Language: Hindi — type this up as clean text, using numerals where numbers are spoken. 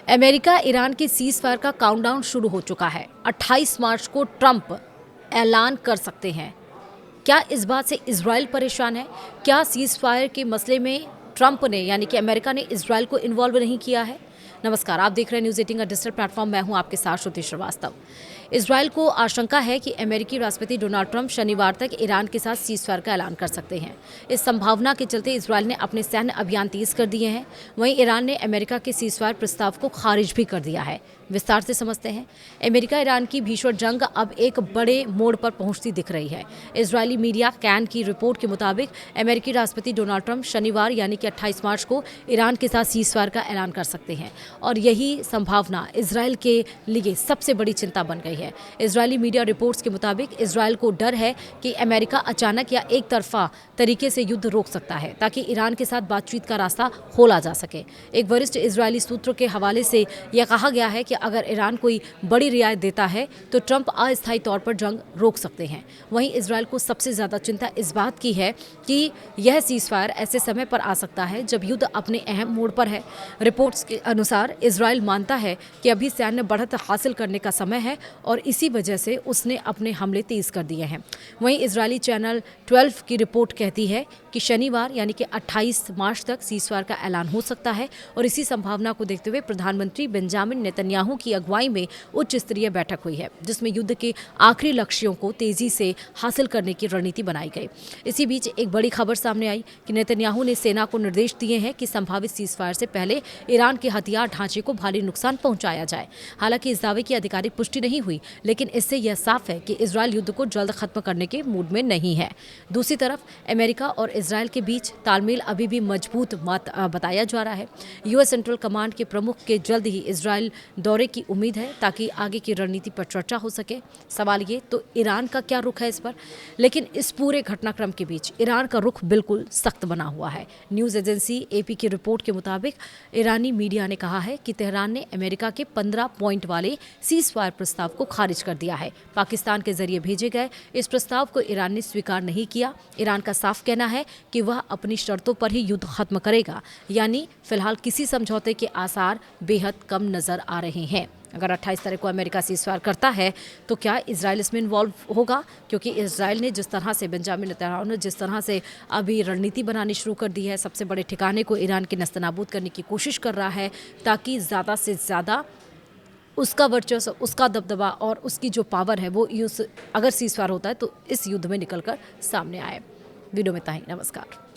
अमेरिका ईरान के सीज़फायर का काउंटडाउन शुरू हो चुका है। 28 मार्च को ट्रंप ऐलान कर सकते हैं। क्या इस बात से इजराइल परेशान है? क्या सीज़फायर के मसले में ट्रंप ने यानी कि अमेरिका ने इजराइल को इन्वॉल्व नहीं किया है? नमस्कार, आप देख रहे हैं न्यूज़ 18 का डिजिटल प्लेटफॉर्म। मैं हूं आपके साथ श्रुति श्रीवास्तव। इजराइल को आशंका है कि अमेरिकी राष्ट्रपति डोनाल्ड ट्रंप शनिवार तक ईरान के साथ सीज़फायर का ऐलान कर सकते हैं। इस संभावना के चलते इजराइल ने अपने सैन्य अभियान तेज कर दिए हैं। वहीं ईरान ने अमेरिका के सीज़फायर प्रस्ताव को खारिज भी कर दिया है। विस्तार से समझते हैं। अमेरिका ईरान की भीषण जंग अब एक बड़े मोड़ पर पहुंचती दिख रही है। इजरायली मीडिया कैन की रिपोर्ट के मुताबिक अमेरिकी राष्ट्रपति डोनाल्ड ट्रंप शनिवार यानी कि 28 मार्च को ईरान के साथ सीज़फायर का ऐलान कर सकते हैं और यही संभावना इजराइल के लिए सबसे बड़ी चिंता बन गई है। इजरायली मीडिया रिपोर्ट्स के मुताबिक इजराइल को डर है कि अमेरिका अचानक या एक तरफा तरीके से युद्ध रोक सकता है ताकि ईरान के साथ बातचीत का रास्ता खोला जा सके। एक वरिष्ठ इजरायली सूत्रों के हवाले से यह कहा गया है कि अगर ईरान कोई बड़ी रियायत देता है तो ट्रंप अस्थायी तौर पर जंग रोक सकते हैं। वहीं इजराइल को सबसे ज्यादा चिंता इस बात की है कि यह सीज़फायर ऐसे समय पर आ सकता है जब युद्ध अपने अहम मोड़ पर है। रिपोर्ट्स के अनुसार इजराइल मानता है कि अभी सैन्य बढ़त हासिल करने का समय है और इसी वजह से उसने अपने हमले तेज कर दिए हैं। वहीं इजरायली चैनल 12 की रिपोर्ट कहती है कि शनिवार यानी कि 28 मार्च तक सीज़फायर का ऐलान हो सकता है और इसी संभावना को देखते हुए प्रधानमंत्री बेंजामिन नेतन्याहू की अगुवाई में उच्च स्तरीय बैठक हुई है जिसमें युद्ध के आखिरी लक्ष्यों को तेजी से हासिल करने की रणनीति बनाई गई। इसी बीच एक बड़ी खबर सामने आई कि नेतन्याहू ने सेना को निर्देश दिए हैं कि संभावित सीज़फायर से पहले ईरान के हथियार ढांचे को भारी नुकसान पहुंचाया जाए। हालांकि इस दावे की आधिकारिक पुष्टि नहीं हुई, लेकिन इससे यह साफ है कि इजरायल युद्ध को जल्द खत्म करने के मूड में नहीं है। दूसरी तरफ अमेरिका और इजरायल के बीच तालमेल अभी भी मजबूत मत बताया जा रहा है। यूएस सेंट्रल कमांड के प्रमुख के जल्द ही इजरायल दौरे की उम्मीद है ताकि आगे की रणनीति पर चर्चा हो सके। सवाल ये तो ईरान का क्या रुख है इस पर, लेकिन इस पूरे घटनाक्रम के बीच ईरान का रुख बिल्कुल सख्त बना हुआ है। न्यूज़ एजेंसी एपी की रिपोर्ट के मुताबिक ईरानी मीडिया ने कहा है कि तेहरान ने अमेरिका के 15 पॉइंट वाले सीज़फायर प्रस्ताव को खारिज कर दिया है। पाकिस्तान के जरिए भेजे गए इस प्रस्ताव को ईरान ने स्वीकार नहीं किया। ईरान का साफ कहना है कि वह अपनी शर्तों पर ही युद्ध खत्म करेगा, यानी फिलहाल किसी समझौते के आसार बेहद कम नजर आ रहे हैं। अगर 28 तारीख को अमेरिका सीज़फायर करता है तो क्या इजराइल इसमें इन्वॉल्व होगा? क्योंकि इजराइल ने जिस तरह से बेंजामिन नेतन्याहू ने जिस तरह से अभी रणनीति बनानी शुरू कर दी है, सबसे बड़े ठिकाने को ईरान के नस्तनाबूद करने की कोशिश कर रहा है ताकि ज़्यादा से ज़्यादा उसका वर्चस्व, उसका दबदबा और उसकी जो पावर है वो अगर सीज़फायर होता है तो इस युद्ध में निकल कर सामने आए। वीडियो में इतना ही। नमस्कार।